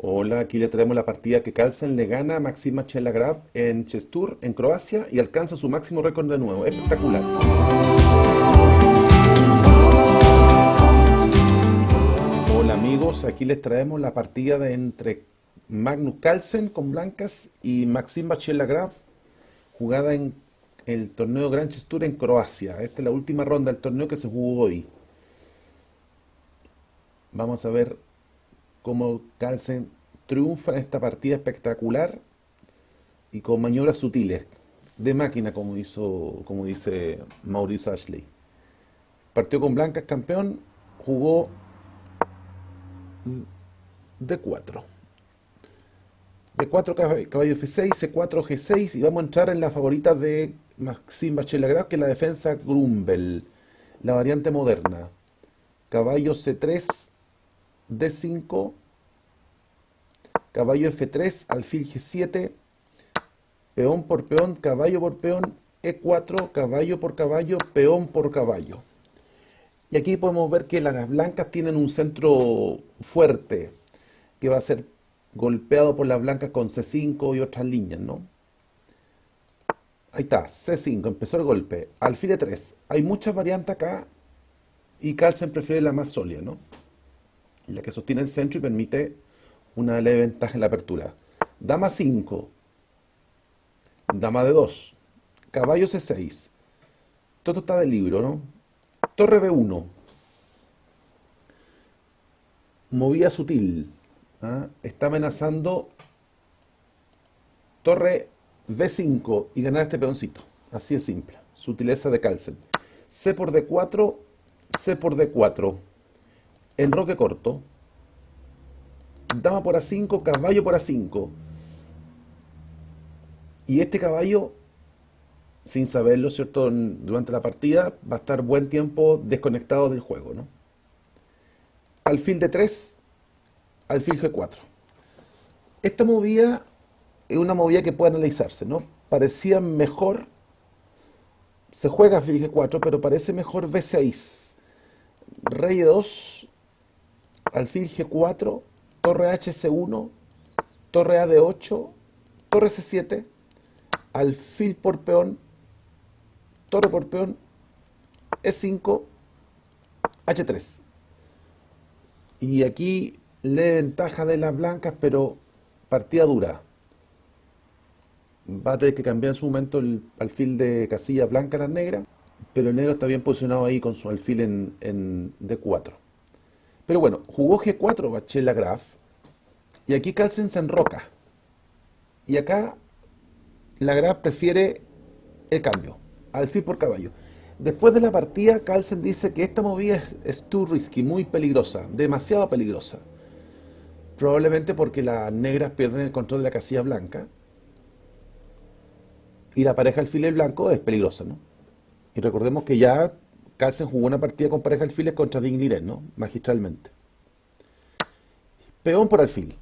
Hola, aquí le traemos la partida que Carlsen le gana a Maxima Chelagraf en Chestur, en Croacia, y alcanza su máximo récord de nuevo. Espectacular. Hola amigos, aquí les traemos la partida de entre Magnus Carlsen con blancas y Maxima Chelagraf, jugada en el torneo Grand Chestur en Croacia. Esta es la última ronda del torneo que se jugó hoy. Vamos a ver cómo Carlsen triunfa en esta partida espectacular y con maniobras sutiles, de máquina, como dice Maurice Ashley. Partió con blancas campeón, jugó D4. D4 caballo F6, C4 G6 y vamos a entrar en la favorita de Maxime Bachelagraf, que es la defensa Grumbel, la variante moderna. Caballo C3, D5, caballo F3, alfil G7, peón por peón, caballo por peón, E4, caballo por caballo, peón por caballo. Y aquí podemos ver que las blancas tienen un centro fuerte que va a ser golpeado por las blancas con C5 y otras líneas, ¿no? Ahí está, C5, empezó el golpe. Alfil E3, hay muchas variantes acá y Carlsen prefiere la más sólida, ¿no? La que sostiene el centro y permite una leve ventaja en la apertura. Dama 5, dama D2, caballo C6. Todo está del libro, ¿no? Torre B1, movida sutil. ¿Ah? Está amenazando torre B5 y ganar este peoncito. Así es simple. Sutileza de Carlsen. C por D4, C por D4. Enroque corto. Dama por A5, caballo por A5. Y este caballo, sin saberlo, ¿cierto? Durante la partida va a estar buen tiempo desconectado del juego, ¿no? Alfil D3, alfil G4. Esta movida es una movida que puede analizarse, ¿no? Parecía mejor, se juega alfil G4, pero parece mejor B6. Rey E2, alfil G4, torre HC1, torre AD8, torre C7, alfil por peón, torre por peón, E5, H3. Y aquí le ventaja de las blancas, pero partida dura. Va a tener que cambiar en su momento el alfil de casilla blanca a las negras, pero el negro está bien posicionado ahí con su alfil en D4. Pero bueno, jugó G4 Bachel-Lagrave y aquí Carlsen se enroca. Y acá Lagrave prefiere el cambio, alfil por caballo. Después de la partida, Carlsen dice que esta movida es too risky, muy peligrosa, demasiado peligrosa. Probablemente porque las negras pierden el control de la casilla blanca y la pareja alfiles blanco es peligrosa, ¿no? Y recordemos que ya Carlsen jugó una partida con pareja alfiles contra Digniret, ¿no? Magistralmente. Peón por alfil.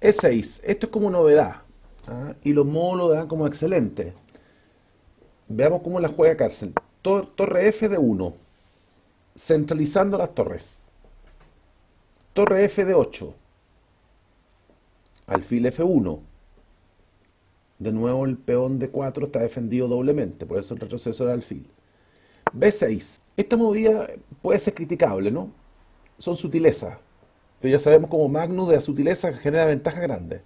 E6. Esto es como novedad. ¿Ah? Y los modos lo dan como excelente. Veamos cómo la juega Carlsen. Torre F de 1. Centralizando las torres. Torre F de 8. Alfil F1. De nuevo el peón de 4 está defendido doblemente, por eso el retroceso del alfil. B6. Esta movida puede ser criticable, ¿no? Son sutilezas. Pero ya sabemos cómo Magnus de la sutileza genera ventaja grande.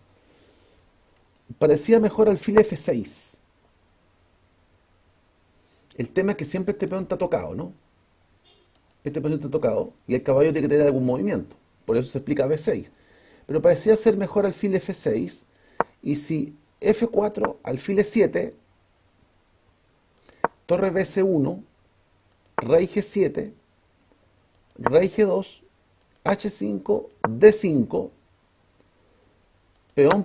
Parecía mejor alfil F6. El tema es que siempre este peón está tocado, ¿no? Este peón está tocado y el caballo tiene que tener algún movimiento. Por eso se explica B6. Pero parecía ser mejor alfil F6. Y si F4, alfil E7, torre BC1, rey G7, rey G2, H5, D5, peón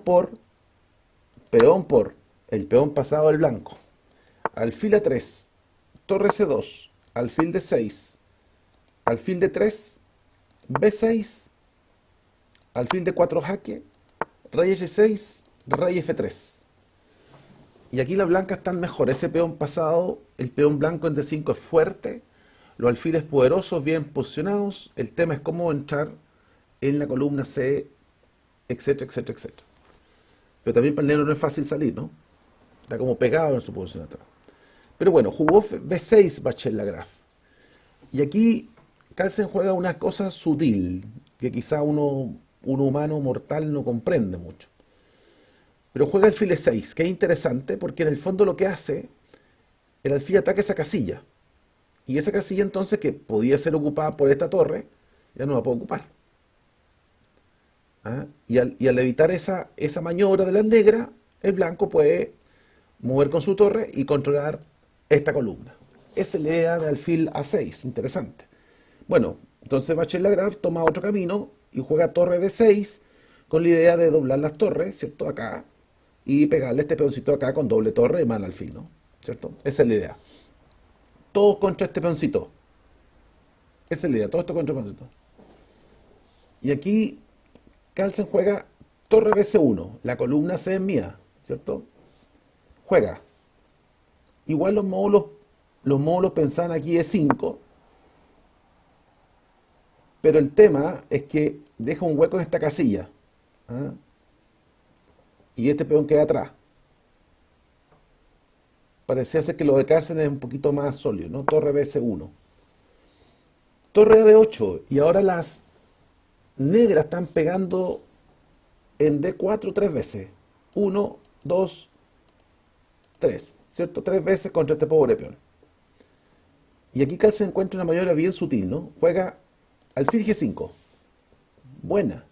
por el peón pasado del blanco, alfil A3, torre C2, alfil D6, alfil D3, B6, alfil D4 jaque, rey H6, rey F3. Y aquí las blancas están mejor. Ese peón pasado, el peón blanco en D5 es fuerte, los alfiles poderosos, bien posicionados. El tema es cómo entrar en la columna C etcétera, etcétera, etcétera. Pero también para el negro no es fácil salir, ¿no? Está como pegado en su posición atrás. Pero bueno, jugó B6 Bachelard. Y aquí Carlsen juega una cosa sutil, que quizá un humano mortal no comprende mucho. Pero juega alfil E6, que es interesante porque en el fondo lo que hace, el alfil ataca esa casilla. Y esa casilla entonces, que podía ser ocupada por esta torre, ya no la puede ocupar. ¿Ah? Y al evitar esa maniobra de la negra, el blanco puede mover con su torre y controlar esta columna. Esa es la idea de alfil A6, interesante. Bueno, entonces Bachelard toma otro camino y juega torre D6 con la idea de doblar las torres, ¿cierto? Acá, y pegarle este peoncito acá con doble torre y mal alfil, ¿no? ¿Cierto? Esa es la idea. Todos contra este peoncito. Esa es la idea, todo esto contra el peoncito. Y aquí Carlsen juega torre BC1, la columna C es mía, ¿cierto? Juega. Igual los módulos pensaban aquí E5, pero el tema es que deja un hueco en esta casilla. ¿Ah? Y este peón queda atrás. Parecía ser que lo de Carlsen es un poquito más sólido, ¿no? Torre BC1. Torre D8. Y ahora las negras están pegando en D4 tres veces. Uno, dos, tres. ¿Cierto? Tres veces contra este pobre peón. Y aquí Carlsen encuentra una maniobra bien sutil, ¿no? Juega alfil G5. Buena.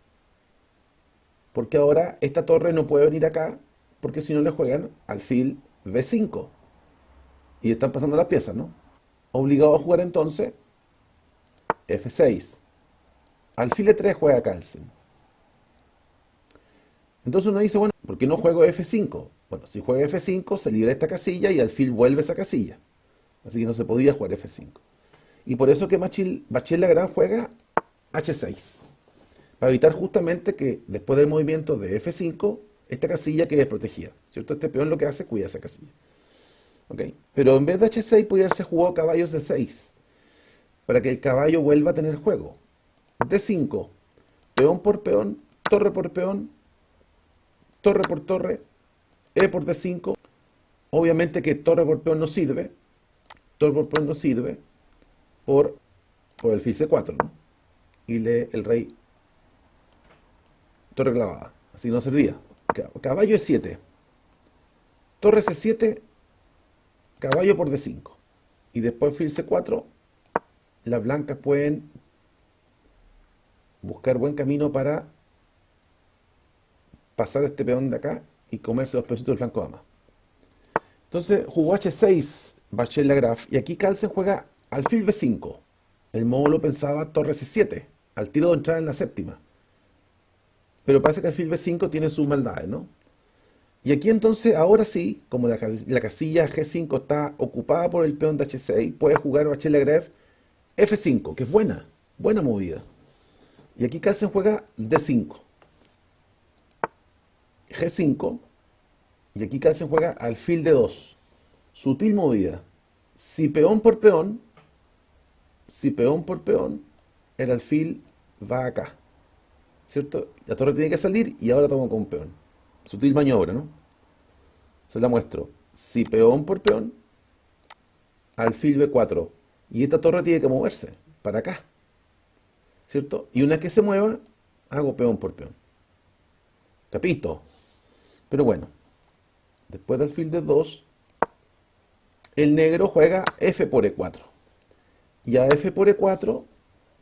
Porque ahora esta torre no puede venir acá, porque si no le juegan alfil B5. Y están pasando las piezas, ¿no? Obligado a jugar entonces F6. Alfil E3 juega Carlsen. Entonces uno dice, bueno, ¿por qué no juego F5? Bueno, si juega F5 se libera esta casilla y alfil vuelve a esa casilla. Así que no se podía jugar F5. Y por eso que Bachelard juega H6. Para evitar justamente que después del movimiento de F5, esta casilla quede desprotegida. ¿Cierto? Este peón lo que hace es cuidar esa casilla. ¿Ok? Pero en vez de H6 podría haberse jugado caballo C6. Para que el caballo vuelva a tener juego. D5. Peón por peón, torre por peón, torre por torre, E por D5. Obviamente que torre por peón no sirve. Torre por peón no sirve por el alfil C4, ¿no? Y el rey torre clavada. Así no servía. Caballo E7. Torre C7, caballo por D5. Y después alfil C4, las blancas pueden buscar buen camino para pasar este peón de acá y comerse los peoncitos del flanco de dama. Entonces jugó H6 Bachelard y aquí Carlsen juega alfil B5. El módulo pensaba torre C7, al tiro de entrar en la séptima. Pero parece que alfil B5 tiene sus maldades, ¿no? Y aquí entonces, ahora sí, como la casilla G5 está ocupada por el peón de H6, puede jugar Bachelard F5, que es buena movida. Y aquí Carlsen juega D5. G5. Y aquí Carlsen juega alfil D2. Sutil movida. Si peón por peón, el alfil va acá. ¿Cierto? La torre tiene que salir y ahora tomo con un peón. Sutil maniobra, ¿no? Se la muestro. Si peón por peón, alfil B4. Y esta torre tiene que moverse para acá. ¿Cierto? Y una vez que se mueva, hago peón por peón. Capito. Pero bueno, después del alfil D2, el negro juega F por E4. Y a F por E4,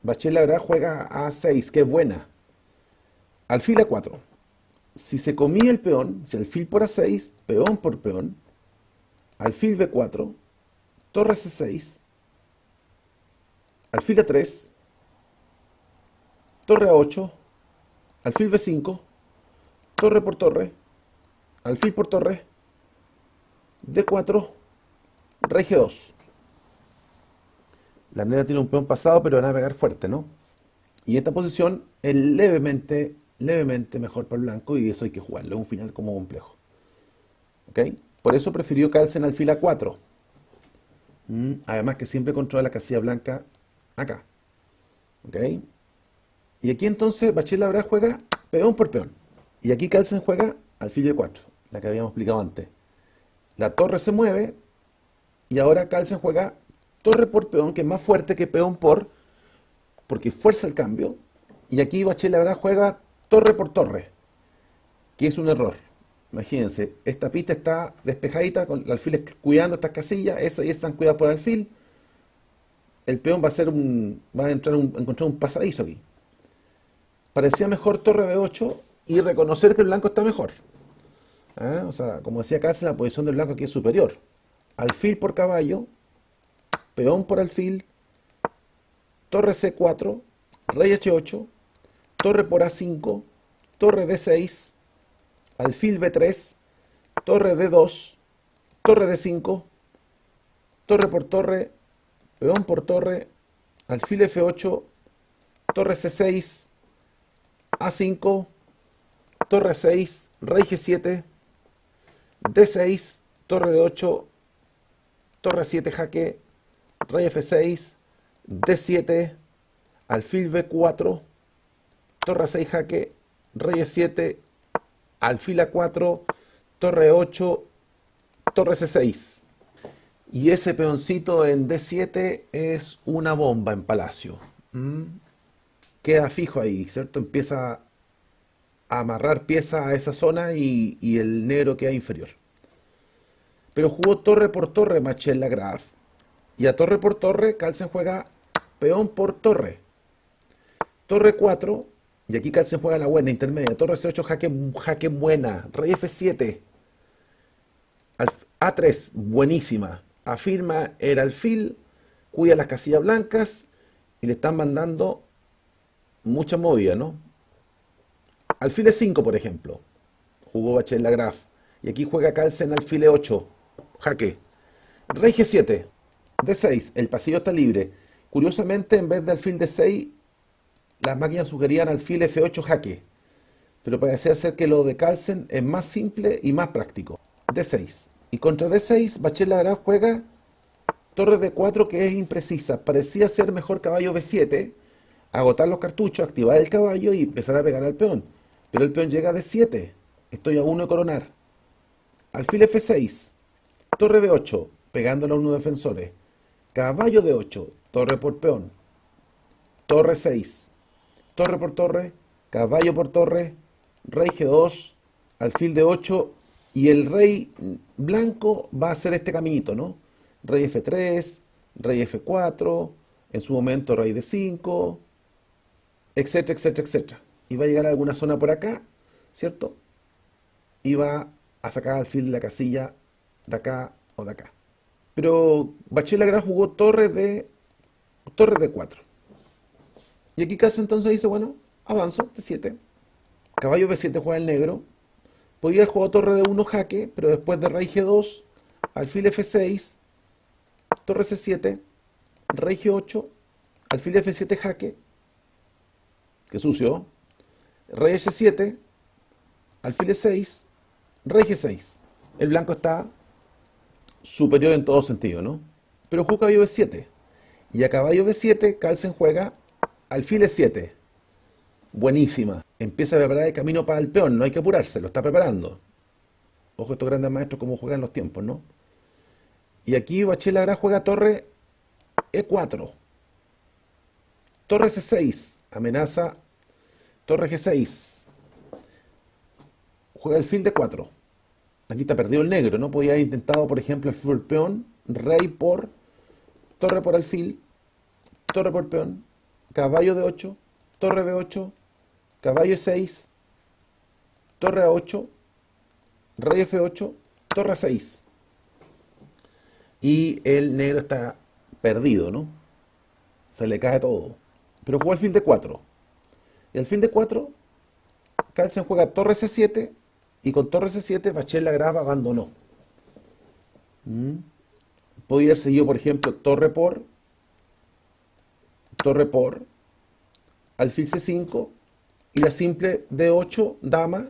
Bachelard juega A6, que es buena. Alfil A4. Si se comía el peón, si alfil por A6, peón por peón, alfil B4, torre C6, alfil A3, torre A8, alfil B5, torre por torre, alfil por torre, D4, rey G2. La negra tiene un peón pasado, pero van a pegar fuerte, ¿no? Y esta posición es levemente mejor para el blanco y eso hay que jugarlo. Es un final como complejo. ¿Ok? Por eso prefirió Carlsen alfil A4. Además que siempre controla la casilla blanca acá. ¿Ok? Y aquí entonces Bachelard juega peón por peón. Y aquí Carlsen juega alfil B4, la que habíamos explicado antes. La torre se mueve y ahora Carlsen juega torre por peón, que es más fuerte que peón porque fuerza el cambio. Y aquí Bachelet ahora juega torre por torre, que es un error. Imagínense, esta pista está despejadita, con el alfil cuidando estas casillas, esa y esa están cuidadas por el alfil. El peón va a encontrar un pasadizo aquí. Parecía mejor torre B8 y reconocer que el blanco está mejor. ¿Ah? O sea, como decía Carlsen, la posición del blanco aquí es superior. Alfil por caballo, peón por alfil, torre C4, rey H8, torre por A5, torre D6, alfil B3, torre D2, torre D5, torre por torre, peón por torre, alfil F8, torre C6, A5, torre 6, rey G7, D6, torre D8, torre 7 jaque, rey F6, D7, alfil B4, torre 6 jaque, rey E7, alfil A4, torre 8, torre C6. Y ese peoncito en D7 es una bomba en palacio. Queda fijo ahí, ¿cierto? Empieza a amarrar piezas a esa zona y el negro queda inferior. Pero jugó torre por torre Machel Lagrave. Y a torre por torre, Carlsen juega peón por torre. Torre 4, y aquí Carlsen juega la buena, intermedia. Torre C8, jaque buena. Rey F7. A3, buenísima. Afirma el alfil, cuida las casillas blancas y le están mandando mucha movida, ¿no? Alfil E5, por ejemplo. Jugó Bachelet Lagrave. Y aquí juega Carlsen alfil E8. Jaque. Rey G7. D6. El pasillo está libre. Curiosamente, en vez de alfil D6, las máquinas sugerían alfil F8 jaque. Pero parecía ser que lo de Carlsen es más simple y más práctico. D6. Y contra D6, Bachelet Lagrave juega torre D4, que es imprecisa. Parecía ser mejor caballo B7, agotar los cartuchos, activar el caballo y empezar a pegar al peón. Pero el peón llega a D7. Estoy a uno de coronar. Alfil F6. Torre B8, pegándole a uno de defensores. Caballo D8, torre por peón. Torre 6. Torre por torre. Caballo por torre. Rey G2. Alfil D8. Y el rey blanco va a hacer este caminito, ¿no? Rey F3. Rey F4. En su momento rey D5. Etcétera, etcétera, etcétera. Y va a llegar a alguna zona por acá, ¿cierto? Y va a sacar alfil de la casilla de acá o de acá. Pero Bachelet Lagrave jugó torre D4. Y aquí Carlsen entonces dice, bueno, avanzo, D7. Caballo B7 juega el negro. Podría haber jugado torre D1 jaque, pero después de rey G2, alfil F6, torre C7, rey G8, alfil F7 jaque. Qué sucio. Rey H7, alfil E6, rey G6. El blanco está superior en todo sentido, ¿no? Pero jugó caballo B7. Y a caballo B7, Carlsen juega alfil E7. Buenísima. Empieza a preparar el camino para el peón. No hay que apurarse, lo está preparando. Ojo estos grandes maestros cómo juegan los tiempos, ¿no? Y aquí Bachelet Lagrave juega torre E4. Torre C6. Amenaza. Torre G6. Juega alfil D4. Aquí está perdido el negro, ¿no? Podía haber intentado, por ejemplo, el full peón, rey por, torre por alfil, torre por peón, caballo D8, torre B8, caballo E6, torre A8, rey F8, torre A6. Y el negro está perdido, ¿no? Se le cae todo. Pero jugó alfil D4. Y alfil D4, Carlsen juega torre C7 y con torre C7 Bachelet Lagrave abandonó. Podría haber seguido, por ejemplo, torre por, alfil C5 y la simple D8, dama,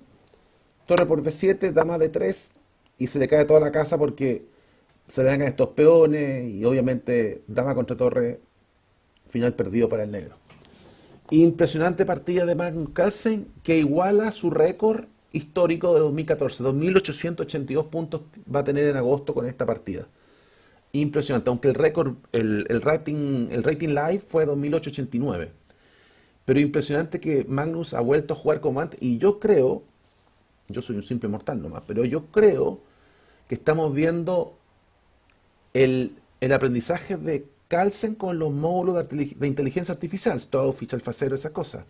torre por B7, dama D3 y se le cae toda la casa porque se le dan a estos peones y obviamente dama contra torre, final perdido para el negro. Impresionante partida de Magnus Carlsen que iguala su récord histórico de 2014. 2.882 puntos va a tener en agosto con esta partida. Impresionante, aunque el récord, el rating live fue 2.889. Pero impresionante que Magnus ha vuelto a jugar como antes. Y yo creo, yo soy un simple mortal nomás, pero yo creo que estamos viendo el aprendizaje de Carlsen con los módulos de inteligencia artificial, Stockfish, AlphaZero, esas cosas.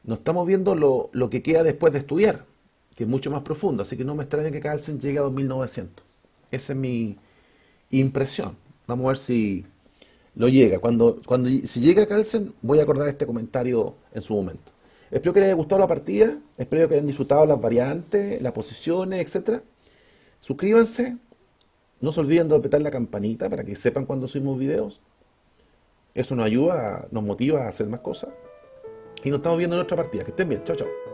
No estamos viendo lo que queda después de estudiar, que es mucho más profundo. Así que no me extraña que Carlsen llegue a 2.900. Esa es mi impresión. Vamos a ver si lo llega. Si llega Carlsen, voy a acordar este comentario en su momento. Espero que les haya gustado la partida. Espero que hayan disfrutado las variantes, las posiciones, etcétera. Suscríbanse. No se olviden de apretar la campanita para que sepan cuando subimos videos. Eso nos ayuda, nos motiva a hacer más cosas. Y nos estamos viendo en otra partida. Que estén bien. Chao, chao.